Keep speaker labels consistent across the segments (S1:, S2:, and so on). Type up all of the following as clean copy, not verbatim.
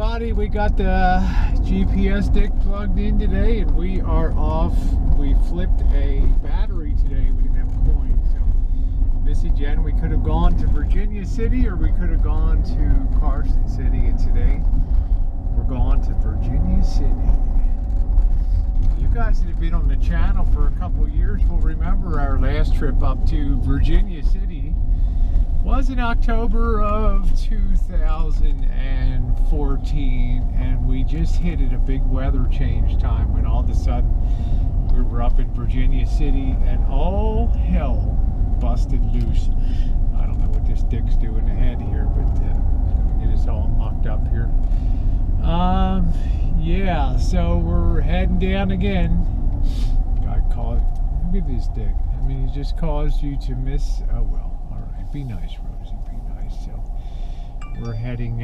S1: everybody. We got the GPS stick plugged in today and we are off. We flipped a battery today. We didn't have a coin. So, Missy Jen, we could have gone to Virginia City or we could have gone to Carson City. And today we're going to Virginia City. You guys that have been on the channel for a couple years will remember our last trip up to Virginia City was in October of 2014, and we just hit it a big weather change time when all of a sudden we were up in Virginia City and all hell busted loose. I don't know what this dick's doing ahead here, but it's gonna get us all mucked up here. Yeah, so we're heading down again. I call it, look at this dick. I mean, he just caused you to miss, oh well. Be nice, Rosie, be nice. So we're heading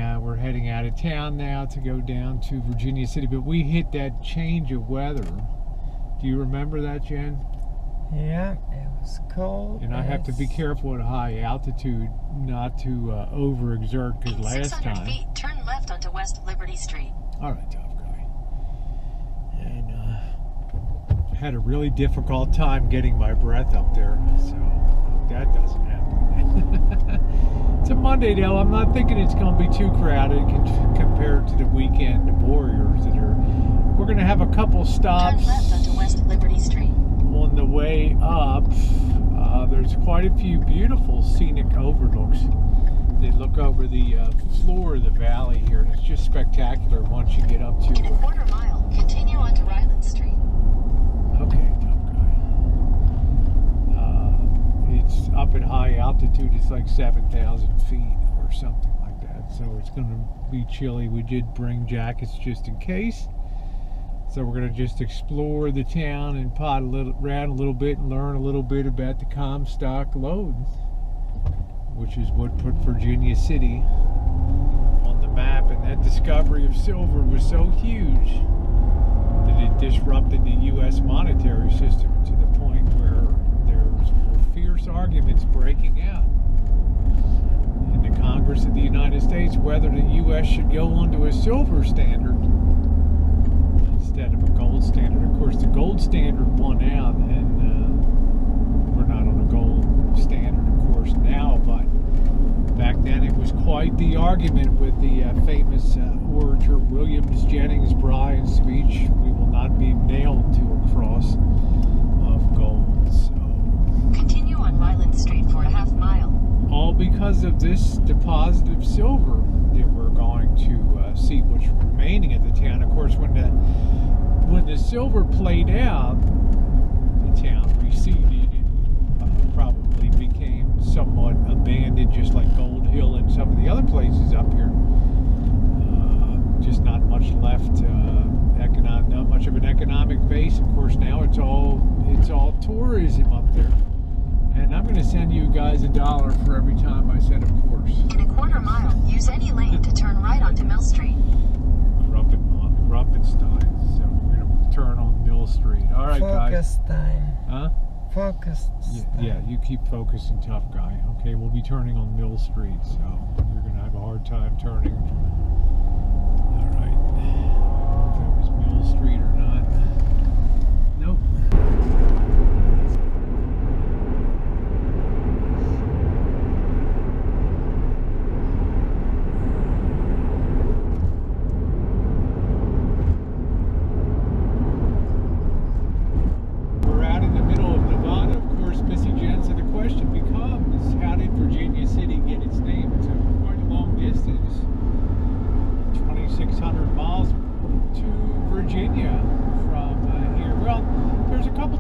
S1: out of town now to go down to Virginia City, but we hit that change of weather. Do you remember that, Jen?
S2: Yeah, it was cold.
S1: And I have to be careful at high altitude not to overexert, because last
S3: 600
S1: time...
S3: feet, turn left onto West Liberty Street.
S1: All right, tough guy. And had a really difficult time getting my breath up there, so hope that doesn't happen. It's a Monday though. I'm not thinking it's going to be too crowded compared to the weekend warriors that are. We're going to have a couple stops.
S3: Turn left onto West Liberty Street.
S1: On the way up, there's quite a few beautiful scenic overlooks. They look over the floor of the valley here, and it's just spectacular once you get up to.
S3: In a quarter mile, continue onto Ryland Street.
S1: Okay. It's up at high altitude. It's like 7,000 feet or something like that. So it's going to be chilly. We did bring jackets just in case. So we're going to just explore the town and pot around a little bit and learn a little bit about the Comstock Lode, which is what put Virginia City on the map. And that discovery of silver was so huge that it disrupted the U.S. monetary system to the point where fierce arguments breaking out in the Congress of the United States whether the U.S. should go onto a silver standard instead of a gold standard. Of course, the gold standard won out, and we're not on a gold standard, of course, now, but back then it was quite the argument with the famous orator Williams Jennings Bryan's speech, "We will not be nailed to a cross of gold." So
S3: continue on Ryland Street for a half mile.
S1: All because of this deposit of silver that we're going to see what's remaining of the town. Of course, when the silver played out, the town receded and probably became somewhat abandoned, just like Gold Hill and some of the other places up here. Just not much left. Not much of an economic base. Of course, now it's all tourism up there. And I'm going to send you guys $1 for every time I said, of course.
S3: In a quarter mile, use any lane to turn right onto Mill Street.
S1: Gruppenstein. So we're going to turn on Mill Street. All right, guys. Huh?
S2: Focused.
S1: Yeah, you keep focusing, tough guy. Okay, we'll be turning on Mill Street, so you're going to have a hard time turning. All right. If that was Mill Street or not. Nope.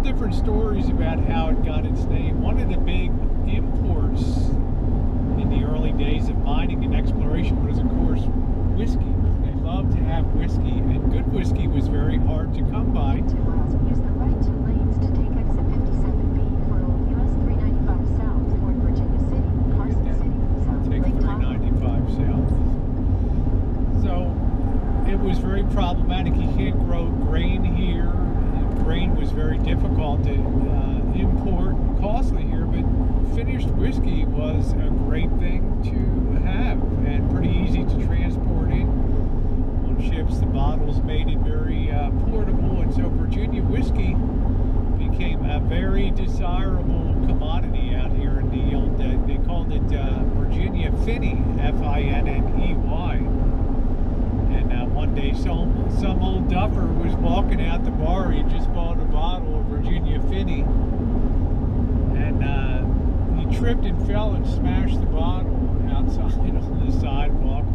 S1: Different stories about how it got its name. One of the big imports in the early days of mining and exploration was, of course, whiskey. They loved to have whiskey, and good whiskey was very hard to come by.
S3: 2 miles, use the right 2 lanes to take exit 57B for US 395 South toward Virginia City, Carson City, South
S1: Take
S3: Lake
S1: 395 South. So it was very problematic. You can't grow grain here. Grain was very difficult to import, costly here, but finished whiskey was a great thing to have and pretty easy to transport in. ships. The bottles made it very portable, and so Virginia whiskey became a very desirable commodity out here in the old. They called it Virginia Finney, Finney. And one day, some old duffer was walking out the bar. He just bought a bottle of Virginia Finney, and he tripped and fell and smashed the bottle outside on the sidewalk.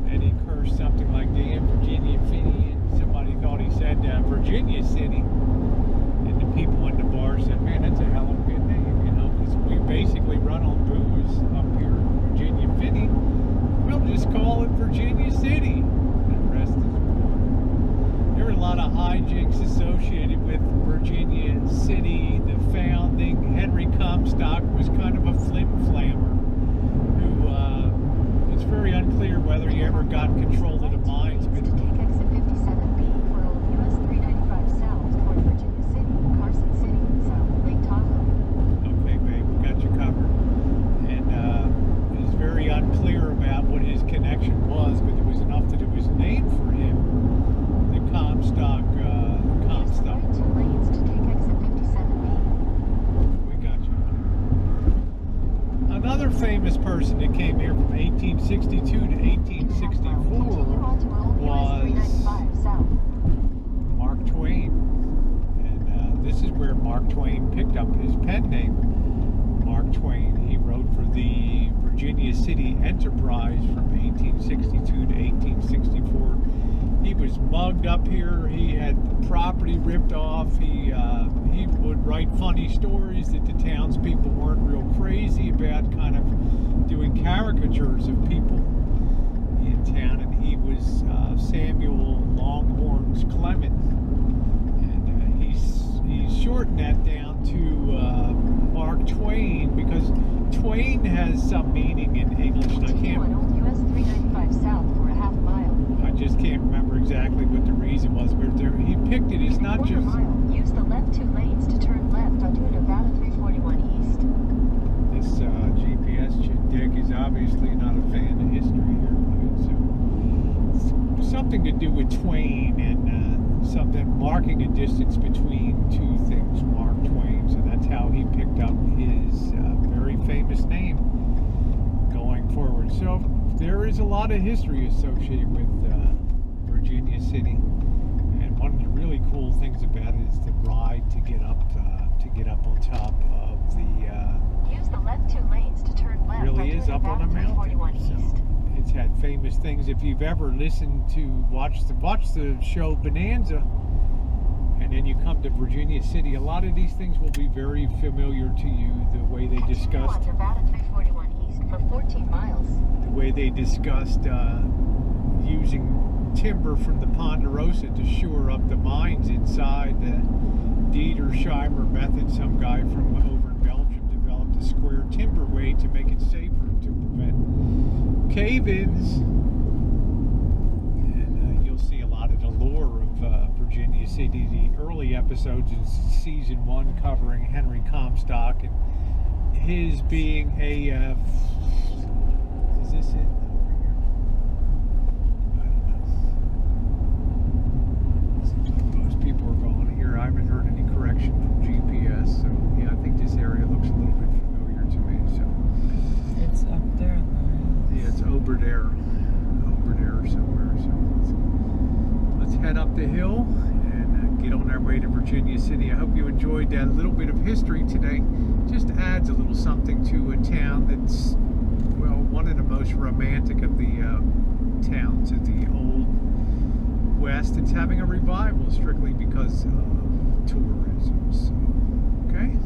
S1: And he cursed something like "damn Virginia Finney," and somebody thought he said Virginia City. And the people in the bar said, "Man, that's a hell of a good name, you know, because we basically run on booze up here in Virginia Finney. We'll just call it Virginia City." And the rest is more. There were a lot of hijinks associated with Virginia City. The founding, Henry Comstock was kind of a flim-flammer who it's very unclear whether he ever got control of the mines. But
S3: To take exit 57B for old US 395 south toward Virginia City, Carson City, south Lake Tahoe.
S1: okay, babe, we got you covered. And it's very unclear about what his connection was, but there was enough that it was named for him. The Comstock.
S3: Use the right 2 lanes to take exit 57B.
S1: We got you. Another famous person that came here from 1862 to
S3: Continue
S1: 1864
S3: on to old US 395 south.
S1: Mark Twain. And this is where Mark Twain picked up his pen name. Mark Twain. He wrote for the Virginia City Enterprise from 1862 to 1864. He was mugged up here. He had property ripped off. He would write funny stories that the townspeople weren't real crazy about, kind of doing caricatures of people in town. And he was Samuel Longhorns Clement. And he's shortened that down to Mark Twain because Twain has some meaning in English, and I
S3: Continue on
S1: can't.
S3: old US 395 south for a half mile.
S1: I just can't remember exactly what the reason was, but he picked it. It's
S3: In a
S1: not
S3: quarter
S1: just
S3: mile, use the left 2 lanes to turn left onto Nevada 341 east.
S1: this GPS dick is obviously not a fan of history here. It's something to do with Twain and something marking a distance between two things. Mark Twain, so that's how he picked up his very famous name going forward. So there is a lot of history associated with Virginia City, and one of the really cool things about it is the ride to get up on top of the.
S3: Use the left 2 lanes to turn left
S1: Really
S3: onto
S1: is up on a
S3: Nevada 341
S1: mountain.
S3: east.
S1: So it's had famous things. If you've ever listened to watch the show Bonanza, and then you come to Virginia City, a lot of these things will be very familiar to you. The way they
S3: Continue
S1: discussed.
S3: on Nevada 341 east for 14 miles.
S1: The way they discussed using timber from the Ponderosa to shore up the mines inside the Dieter-Scheimer method. Some guy from over in Belgium developed a square timber way to make it safer to prevent cave-ins. And you'll see a lot of the lore of Virginia City. The early episodes in season 1 covering Henry Comstock and his being a is this it over here? I don't know. Seems like most people are going here. I haven't heard any correction from GPS, so yeah, I think this area looks a little bit familiar to me. So
S2: It's up there.
S1: yeah, it's over there somewhere. So let's head up the hill and get on our way to Virginia City. I hope you enjoyed that little bit of history today. Just adds a little something to a town that's, well, one of the most romantic of the towns of the old West. It's having a revival strictly because of tourism. So, okay,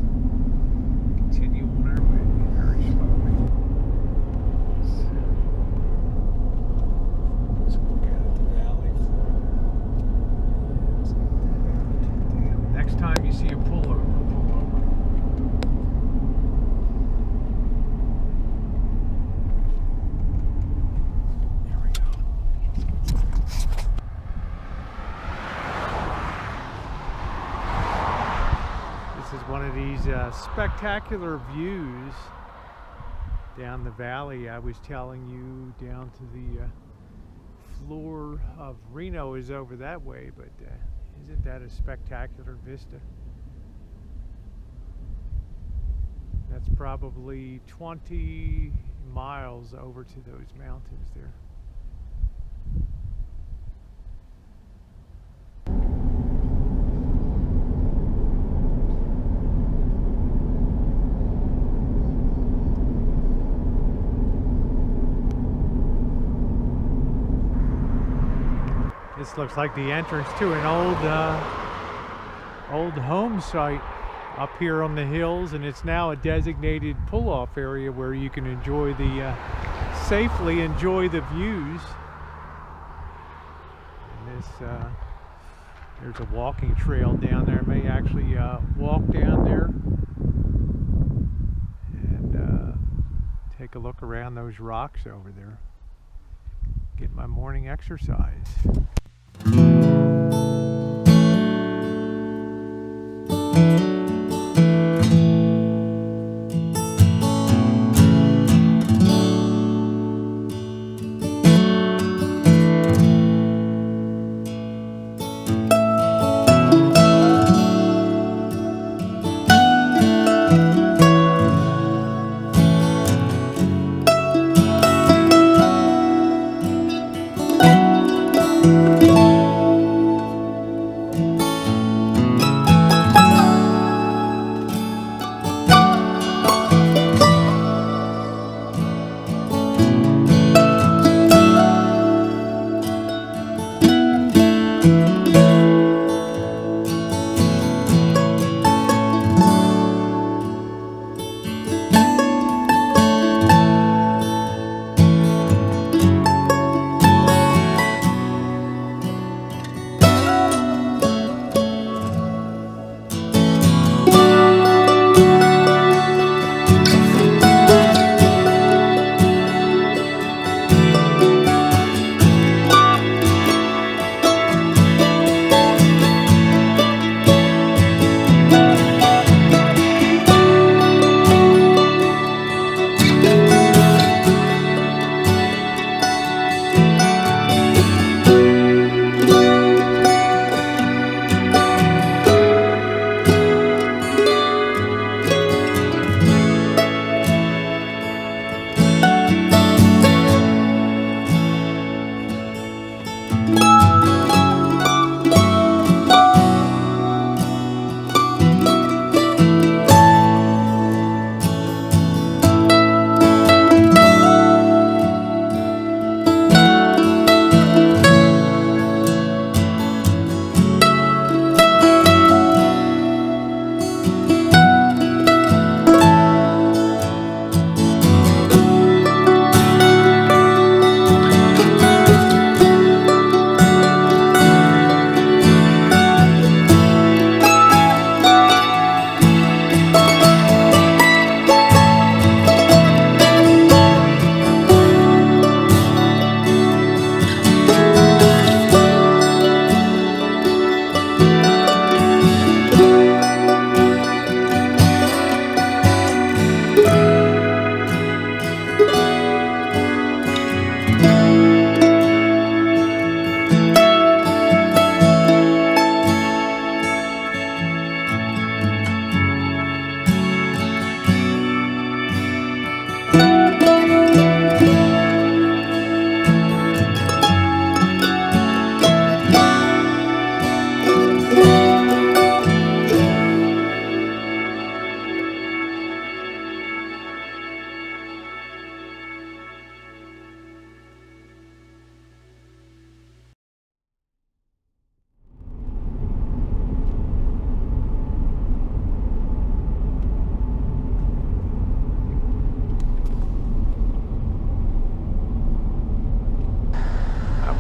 S1: continue on our way very slowly. Let's look at the valley. Damn, next time you see a pull over, pull over. There we go. This is one of these spectacular views down the valley I was telling you, down to the floor of Reno is over that way, but isn't that a spectacular vista? That's probably 20 miles over to those mountains there. This looks like the entrance to an old home site up here on the hills, and it's now a designated pull-off area where you can enjoy the safely enjoy the views. And there's a walking trail down there. May actually walk down there and take a look around those rocks over there. Get my morning exercise.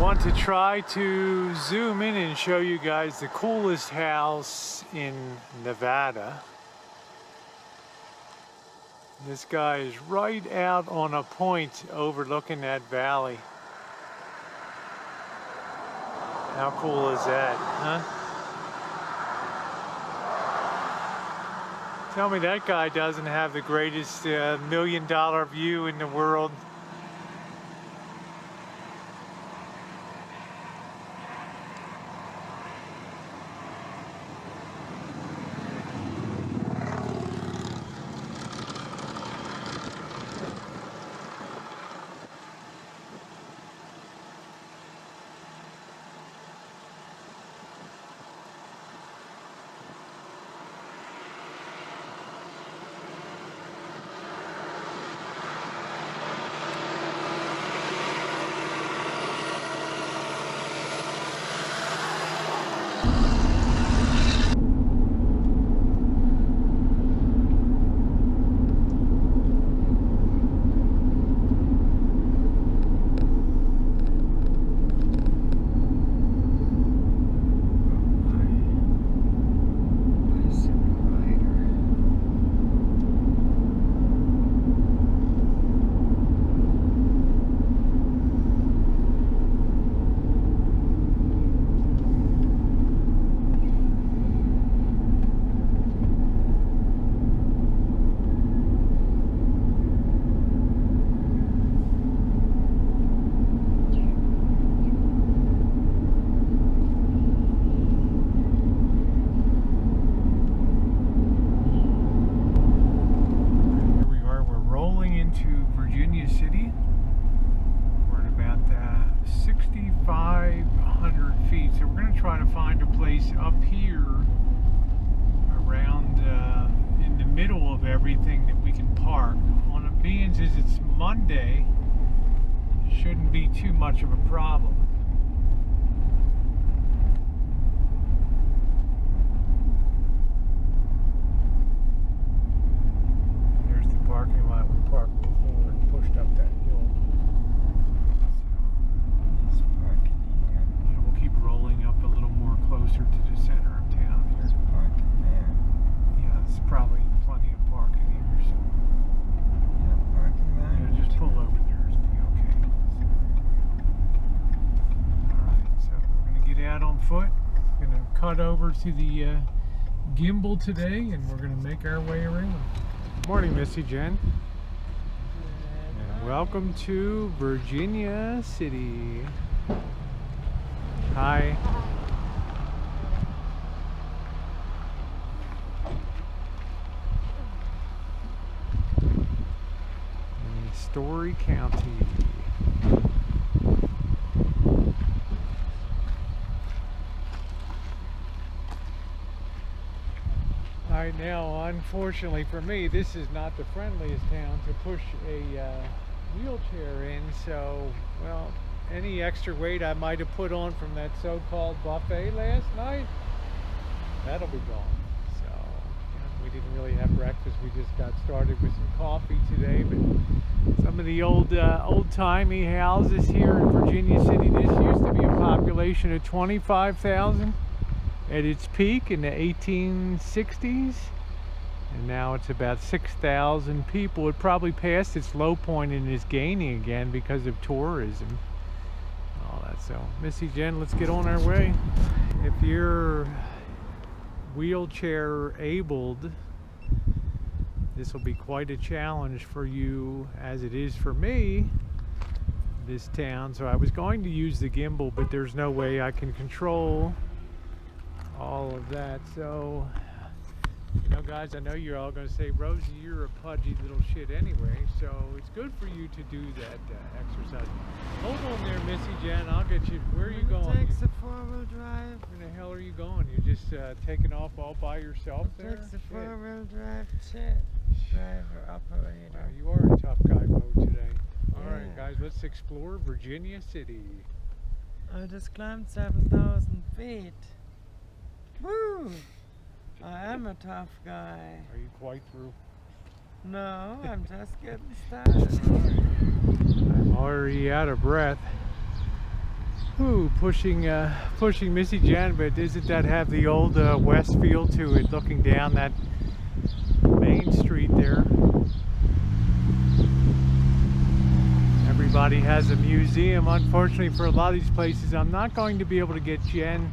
S1: Want to try to zoom in and show you guys the coolest house in Nevada. This guy is right out on a point overlooking that valley. How cool is that, huh? Tell me that guy doesn't have the greatest $1 million view in the world. feet. So we're going to try to find a place up here around in the middle of everything that we can park. On a being as it's Monday, shouldn't be too much of a problem. There's the parking lot we parked before and pushed up that hill.
S2: He's parking here.
S1: Yeah, we'll keep rolling up a little more closer to the center of town
S2: He's
S1: here.
S2: parking there.
S1: Yeah, there's probably plenty of parking here. So
S2: Yeah, parking line.
S1: yeah, just pull over there. It'll be okay. Alright, so we're going to get out on foot. Going to cut over to the gimbal today, and we're going to make our way around. Morning, Missy Jen. And welcome to Virginia City. Hi. In Story County. Alright, now unfortunately for me, this is not the friendliest town to push a wheelchair in, so, well, any extra weight I might have put on from that so-called buffet last night, that'll be gone. So, yeah, we didn't really have breakfast, we just got started with some coffee today, but some of the old-timey houses here in Virginia City, this used to be a population of 25,000 at its peak in the 1860s, and now it's about 6,000 people. It probably passed its low point and is gaining again because of tourism. All that. So, Missy Jen, let's get on our way. If you're wheelchair abled, this will be quite a challenge for you, as it is for me, this town. So I was going to use the gimbal, but there's no way I can control all of that. So, you know, guys, I know you're all going to say, Rosie, you're a pudgy little shit anyway, so it's good for you to do that exercise. Hold on there, Missy Jen, I'll get you. Where are you going?
S2: It takes a four-wheel drive.
S1: Where the hell are you going? You're just taking off all by yourself there?
S2: It takes a
S1: Shit.
S2: four-wheel drive driver operator.
S1: Wow, you are in tough guy mode today. Alright,
S2: Yeah.
S1: guys, let's explore Virginia City.
S2: I just climbed 7,000 feet. Woo! I am a tough guy.
S1: Are you quite through?
S2: No, I'm just getting started.
S1: I'm already out of breath. Ooh, pushing Missy Jen, but doesn't that have the old west feel to it, looking down that main street there? Everybody has a museum. Unfortunately, for a lot of these places, I'm not going to be able to get Jen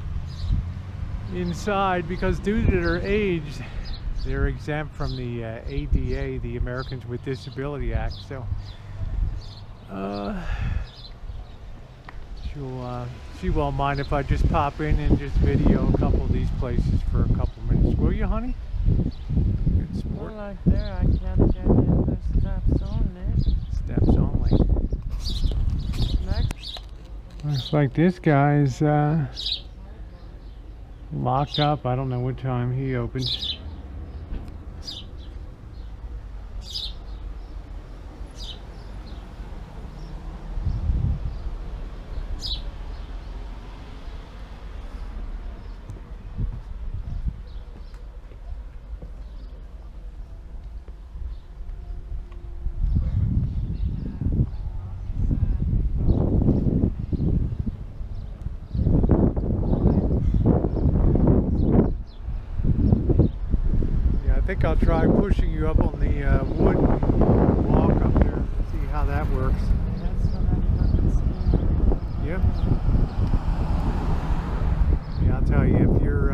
S1: inside because due to their age, they're exempt from the ADA, the Americans with Disability Act. So she won't mind if I just pop in and just video a couple of these places for a couple minutes. Will you, honey? Good sport.
S2: Well, like there, I can't get in the steps only.
S1: Steps only.
S2: Next.
S1: Looks like this guy's locked up. I don't know what time he opens. I think I'll try pushing you up on the wooden walk up there, see how that works.
S2: That's what I'm
S1: Yep. Yeah, I'll tell you, if you're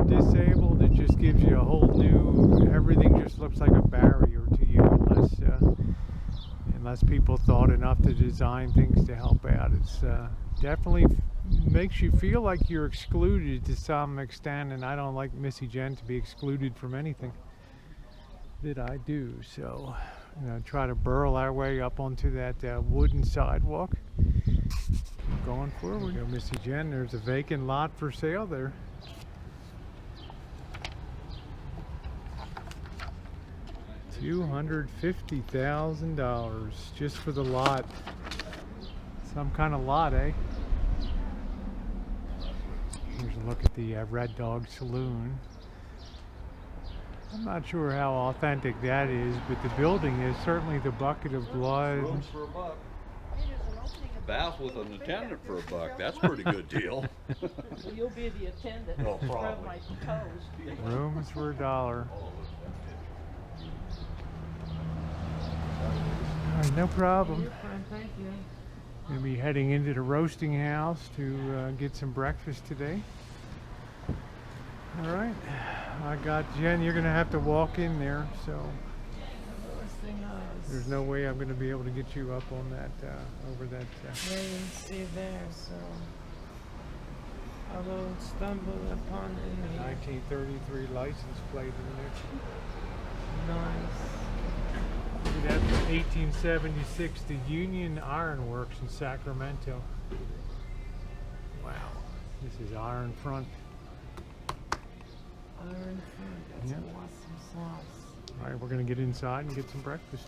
S1: disabled, it just gives you a whole new, everything just looks like a barrier to you unless people thought enough to design things to help out. It's definitely makes you feel like you're excluded to some extent, and I don't like Missy Jen to be excluded from anything that I do. So, you know, try to burrow our way up onto that wooden sidewalk. Going forward. Go, Missy Jen. There's a vacant lot for sale there. $250,000 just for the lot. Some kind of lot, eh? Here's a look at the Red Dog Saloon. I'm not sure how authentic that is, but the building is certainly the Bucket of Blood.
S4: Rooms for $1. Bath with an attendant for $1. That's a pretty good deal.
S2: You'll be the attendant.
S4: Oh,
S2: Rub
S4: probably.
S2: my toes.
S1: Rooms for $1. All right, no problem.
S2: You're fine, thank you.
S1: Gonna be heading into the roasting house to get some breakfast today. All right, I got Jen. You're gonna have to walk in there, so
S2: Roasting house.
S1: there's no way I'm gonna be able to get you up on that over that.
S2: Yeah, you can see there, so I won't stumble upon any.
S1: 1933 license plate in there.
S2: Nice.
S1: That's from 1876, the Union Iron Works in Sacramento. Wow, this is iron front.
S2: Iron front. That's
S1: Yeah.
S2: an awesome sauce.
S1: All right, we're gonna get inside and get some breakfast.